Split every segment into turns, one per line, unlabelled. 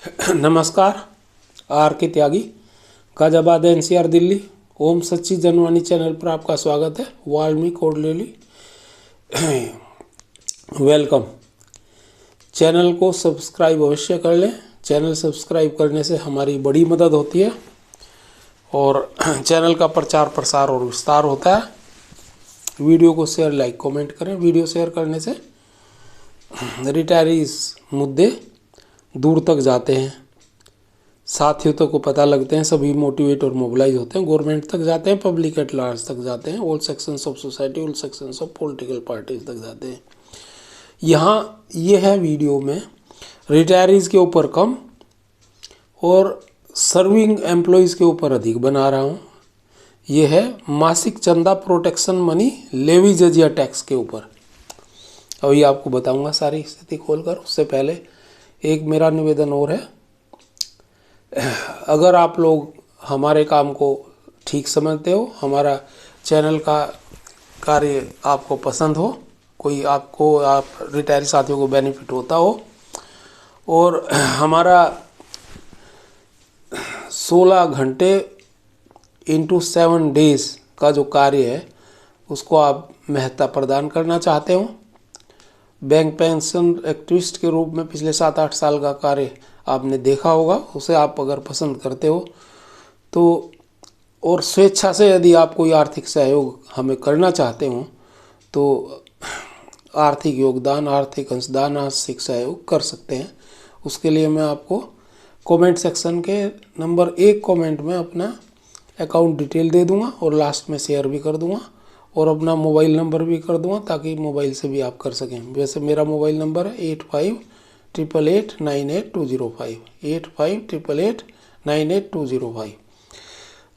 नमस्कार। आर के त्यागी, गाजियाबाद एनसीआर दिल्ली। ओम सच्ची जनवाणी चैनल पर आपका स्वागत है। वाल्मीकि कोडलेली वेलकम। चैनल को सब्सक्राइब अवश्य कर लें। चैनल सब्सक्राइब करने से हमारी बड़ी मदद होती है और चैनल का प्रचार प्रसार और विस्तार होता है। वीडियो को शेयर, लाइक, कमेंट करें। वीडियो शेयर करने से रिटायरीज मुद्दे दूर तक जाते हैं, साथियों तक को पता लगते हैं, सभी मोटिवेट और मोबिलाइज होते हैं, गवर्नमेंट तक जाते हैं, पब्लिक एट लार्ज तक जाते हैं, all sections of society, all sections of political parties तक जाते हैं। यहाँ ये है वीडियो में रिटायरीज के ऊपर कम और सर्विंग एम्प्लॉयज़ के ऊपर अधिक बना रहा हूँ। ये है मासिक चंदा प्रोटेक्शन मनी लेवी जजिया टैक्स के ऊपर। अभी आपको बताऊंगा सारी स्थिति खोलकर। उससे पहले एक मेरा निवेदन और है, अगर आप लोग हमारे काम को ठीक समझते हो, हमारा चैनल का कार्य आपको पसंद हो, कोई आप रिटायरी साथियों को बेनिफिट होता हो और हमारा 16 घंटे इंटू 7 डेज का जो कार्य है उसको आप महत्ता प्रदान करना चाहते हो, बैंक पेंशन एक्टिविस्ट के रूप में पिछले 7-8 साल का कार्य आपने देखा होगा, उसे आप अगर पसंद करते हो तो, और स्वेच्छा से यदि आप कोई आर्थिक सहयोग हमें करना चाहते हो तो आर्थिक योगदान, आर्थिक अंशदान, आर्थिक सहयोग कर सकते हैं। उसके लिए मैं आपको कमेंट सेक्शन के नंबर 1 कमेंट में अपना अकाउंट डिटेल दे दूंगा और लास्ट में शेयर भी कर दूंगा और अपना मोबाइल नंबर भी कर दूंगा ताकि मोबाइल से भी आप कर सकें। वैसे मेरा मोबाइल नंबर है 8588898205, 8588898205।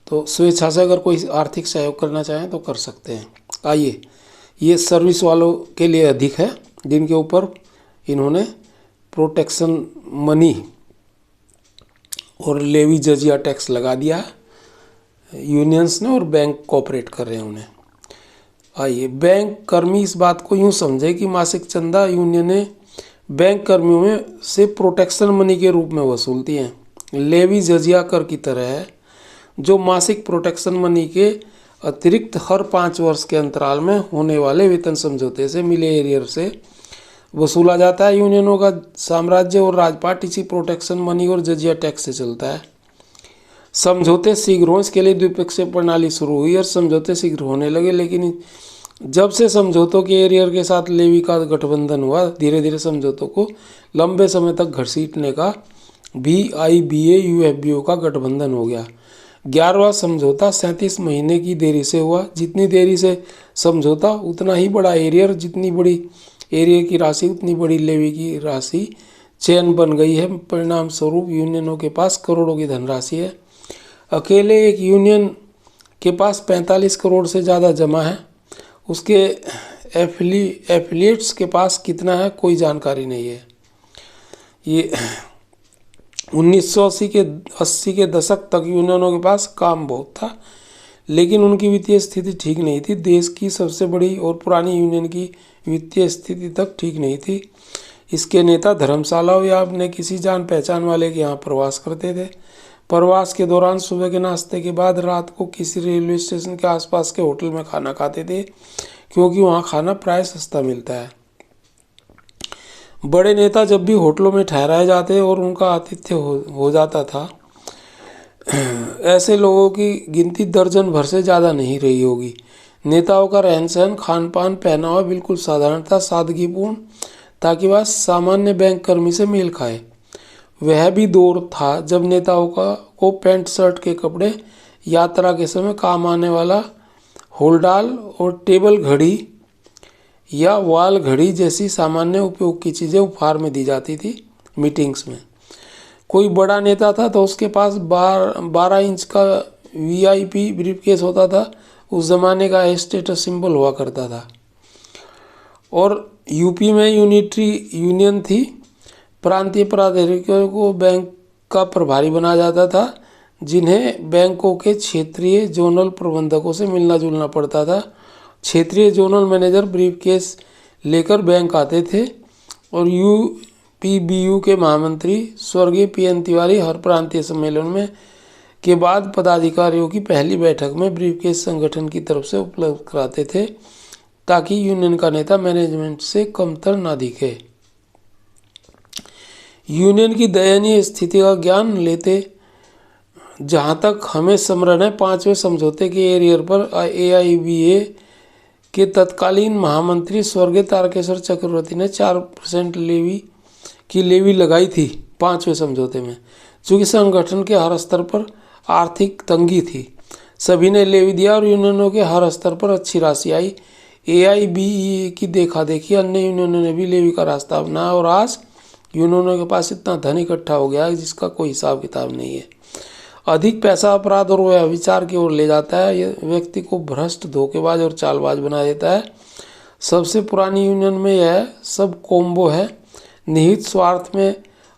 तो स्वेच्छा से अगर कोई आर्थिक सहयोग करना चाहें तो कर सकते हैं। आइए, ये सर्विस वालों के लिए अधिक है जिनके ऊपर इन्होंने प्रोटेक्शन मनी और लेवी जजिया टैक्स लगा दिया है यूनियंस ने और बैंक कोऑपरेट कर रहे हैं उन्हें। आइए, बैंक कर्मी इस बात को यूँ समझे कि मासिक चंदा यूनियनें बैंक कर्मियों में से प्रोटेक्शन मनी के रूप में वसूलती हैं। लेवी जजिया कर की तरह है जो मासिक प्रोटेक्शन मनी के अतिरिक्त हर 5 वर्ष के अंतराल में होने वाले वेतन समझौते से मिले एरियर से वसूला जाता है। यूनियनों का साम्राज्य और राजपाट इसी प्रोटेक्शन मनी और जजिया टैक्स से चलता है। समझौते शीघ्र हों, इसके लिए द्विपक्षीय प्रणाली शुरू हुई और समझौते शीघ्र होने लगे, लेकिन जब से समझौतों के एरियर के साथ लेवी का गठबंधन हुआ, धीरे धीरे समझौतों को लंबे समय तक घसीटने का BIBA UFBO का गठबंधन हो गया। 11वां समझौता 37 महीने की देरी से हुआ। जितनी देरी से समझौता उतना ही बड़ा एरियर, जितनी बड़ी एरियर की राशि उतनी बड़ी लेवी की राशि चैन बन गई है। परिणाम स्वरूप यूनियनों के पास करोड़ों की धनराशि है। अकेले एक यूनियन के पास 45 करोड़ से ज़्यादा जमा है। उसके एफिलिएट्स के पास कितना है कोई जानकारी नहीं है। ये 1980 के दशक तक यूनियनों के पास काम बहुत था, लेकिन उनकी वित्तीय स्थिति ठीक नहीं थी। देश की सबसे बड़ी और पुरानी यूनियन की वित्तीय स्थिति तक ठीक नहीं थी। इसके नेता धर्मशालाओं या अपने किसी जान पहचान वाले के यहाँ प्रवास करते थे। प्रवास के दौरान सुबह के नाश्ते के बाद रात को किसी रेलवे स्टेशन के आसपास के होटल में खाना खाते थे, क्योंकि वहाँ खाना प्राय सस्ता मिलता है। बड़े नेता जब भी होटलों में ठहराए जाते और उनका आतिथ्य हो जाता था, ऐसे लोगों की गिनती दर्जन भर से ज़्यादा नहीं रही होगी। नेताओं का रहन सहन, खान पान, पहनावा बिल्कुल साधारण था, सादगीपूर्ण, ताकि वह सामान्य बैंक कर्मी से मेल खाए। वह भी दौर था जब नेताओं को पैंट शर्ट के कपड़े, यात्रा के समय काम आने वाला होल्डाल और टेबल घड़ी या वॉल घड़ी जैसी सामान्य उपयोग की चीज़ें उपहार में दी जाती थी। मीटिंग्स में कोई बड़ा नेता था तो उसके पास 12 इंच का VIP ब्रीफकेस होता था। उस जमाने का स्टेटस सिंबल हुआ करता था। और यूपी में यूनिटरी यूनियन थी। प्रांतीय प्राधिकारियों को बैंक का प्रभारी बनाया जाता था, जिन्हें बैंकों के क्षेत्रीय जोनल प्रबंधकों से मिलना जुलना पड़ता था। क्षेत्रीय जोनल मैनेजर ब्रीफकेस लेकर बैंक आते थे और पीबीयू के महामंत्री स्वर्गीय पीएन तिवारी हर प्रांतीय सम्मेलन में के बाद पदाधिकारियों की पहली बैठक में ब्रीफकेस संगठन की तरफ से उपलब्ध कराते थे ताकि यूनियन का नेता मैनेजमेंट से कमतर ना दिखे। यूनियन की दयनीय स्थिति का ज्ञान लेते जहां तक हमें स्मरण है, 5वें समझौते के एरियर पर एआईबीए के तत्कालीन महामंत्री स्वर्गीय तारकेश्वर चक्रवर्ती ने 4% लेवी लगाई थी 5वें समझौते में। चूंकि संगठन के हर स्तर पर आर्थिक तंगी थी, सभी ने लेवी दिया और यूनियनों के हर स्तर पर अच्छी राशि आई। एआईबीए की देखा देखी अन्य यूनियनों ने भी लेवी का रास्ता अपनाया और आज यूनियनों के पास इतना धन इकट्ठा हो गया है जिसका कोई हिसाब किताब नहीं है। अधिक पैसा अपराध और व्यभिचार की ओर ले जाता है। यह व्यक्ति को भ्रष्ट, धोखेबाज और चालबाज बना देता है। सबसे पुरानी यूनियन में यह सब कोम्बो है। निहित स्वार्थ में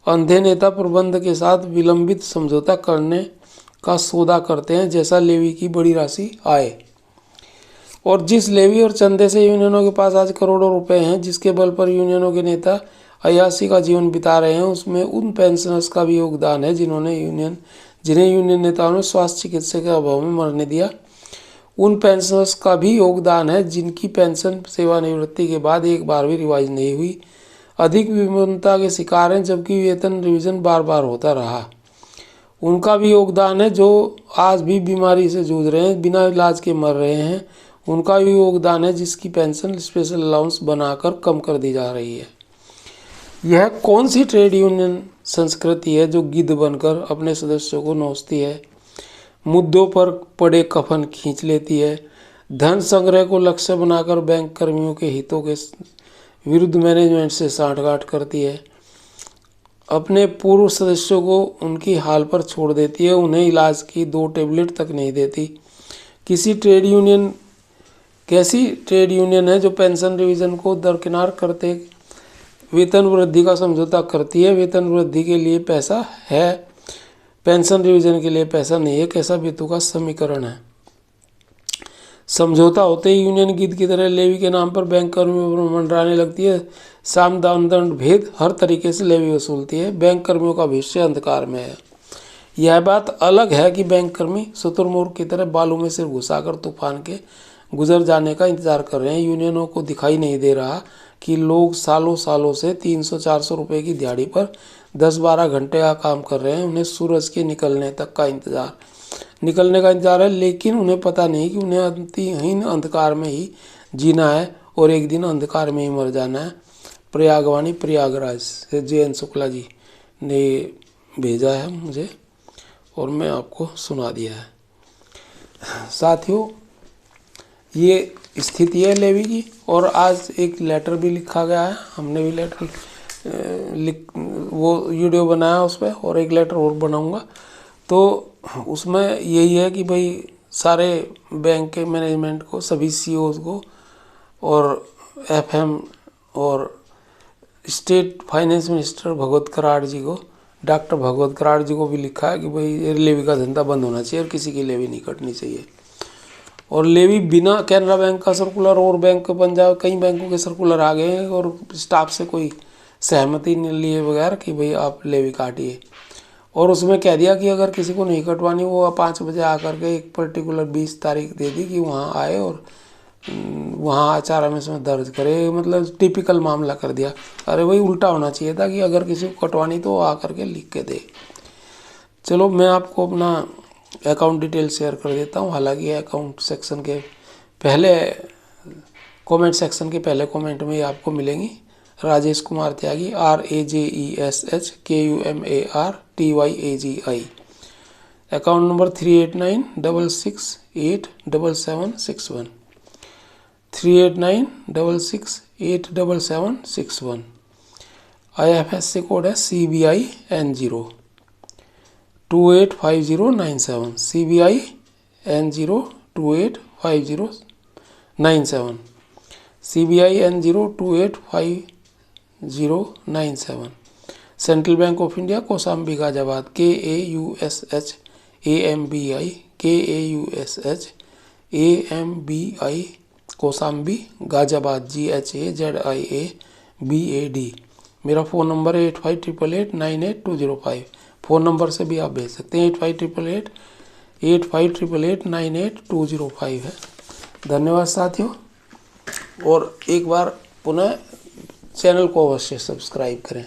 अंधे नेता प्रबंध के साथ विलंबित समझौता करने का सौदा करते हैं जैसा लेवी की बड़ी राशि आए। और जिस लेवी और चंदे से यूनियनों के पास आज करोड़ों रुपए हैं, जिसके बल पर यूनियनों के नेता अय्याशी का जीवन बिता रहे हैं, उसमें उन पेंशनर्स का भी योगदान है जिन्हें यूनियन नेताओं ने स्वास्थ्य चिकित्सा के अभाव में मरने दिया। उन पेंशनर्स का भी योगदान है जिनकी पेंशन सेवानिवृत्ति के बाद एक बार भी रिवाइज नहीं हुई, अधिक विभिन्नता के शिकार हैं जबकि वेतन रिवीजन बार बार होता रहा। उनका भी योगदान है जो आज भी बीमारी से जूझ रहे हैं, बिना इलाज के मर रहे हैं। उनका भी योगदान है जिसकी पेंशन स्पेशल अलाउंस बनाकर कम कर दी जा रही है। यह कौन सी ट्रेड यूनियन संस्कृति है जो गिद्ध बनकर अपने सदस्यों को नोचती है, मुद्दों पर पड़े कफन खींच लेती है, धन संग्रह को लक्ष्य बनाकर बैंक कर्मियों के हितों के विरुद्ध मैनेजमेंट से सांठगांठ करती है, अपने पूर्व सदस्यों को उनकी हाल पर छोड़ देती है, उन्हें इलाज की 2 टेबलेट तक नहीं देती। कैसी ट्रेड यूनियन है जो पेंशन रिवीजन को दरकिनार करते वेतन वृद्धि का समझौता करती है। वेतन वृद्धि के लिए पैसा है, पेंशन रिवीजन के लिए पैसा नहीं है। कैसा बेतुका समीकरण है। समझौता होते ही यूनियन गिद्ध की तरह लेवी के नाम पर बैंक कर्मियों पर मंडराने लगती है। साम दाम दंड भेद हर तरीके से लेवी वसूलती है। बैंक कर्मियों का भविष्य अंधकार में है। यह बात अलग है कि बैंक कर्मी शुतुरमुर्ग की तरह बालू में सिर घुसाकर तूफान के गुजर जाने का इंतजार कर रहे हैं। यूनियनों को दिखाई नहीं दे रहा कि लोग सालों से 300-400 रुपए की दिहाड़ी पर 10-12 घंटे का काम कर रहे हैं। उन्हें सूरज के निकलने का इंतजार है, लेकिन उन्हें पता नहीं कि उन्हें अंतहीन अंधकार में ही जीना है और एक दिन अंधकार में ही मर जाना है। प्रयागवाणी प्रयागराज से JN शुक्ला जी ने भेजा है मुझे और मैं आपको सुना दिया है। साथियों, ये स्थिति है लेवी की। और आज एक लेटर भी लिखा गया है, हमने भी लेटर वो वीडियो बनाया उस पर, और एक लेटर और बनाऊंगा। तो उसमें यही है कि भाई सारे बैंक के मैनेजमेंट को, सभी CEOs को और FM और स्टेट फाइनेंस मिनिस्टर भगवत कराड़ जी को, डॉक्टर भगवत कराड़ जी को भी लिखा है कि भाई लेवी का धंधा बंद होना चाहिए और किसी की लेवी नहीं कटनी चाहिए। और लेवी बिना कैनरा बैंक का सर्कुलर और बैंक पंजाब कई बैंकों के सर्कुलर आ गए हैं और स्टाफ से कोई सहमति नहीं लिए बगैर कि भाई आप लेवी काटिए। और उसमें कह दिया कि अगर किसी को नहीं कटवानी वो 5 बजे आकर के एक पर्टिकुलर 20 तारीख दे दी कि वहाँ आए और वहाँ HRMS में दर्ज करे। मतलब टिपिकल मामला कर दिया। अरे भाई उल्टा होना चाहिए था कि अगर किसी को कटवानी तो आकर के लिख के दे। चलो मैं आपको अपना अकाउंट डिटेल शेयर कर देता हूँ। हालांकि अकाउंट सेक्शन के पहले कमेंट सेक्शन के पहले कमेंट में आपको मिलेंगी। राजेश कुमार त्यागी, RAJESHKUMARTYAGI, account number 3896687761, 3896687761। IFSC code है CBI N0 285097, CBI N0 285097, CBI N0 285097। Central bank of India Kaushambi Ghaziabad, KAUSHAMBI Kaushambi Ghaziabad, GHAZIABAD, मेरा फ़ोन नंबर है 8588898205। फ़ोन नंबर से भी आप भेज सकते हैं, 8588898205 है। धन्यवाद साथियों, और एक बार पुनः चैनल को अवश्य सब्सक्राइब करें।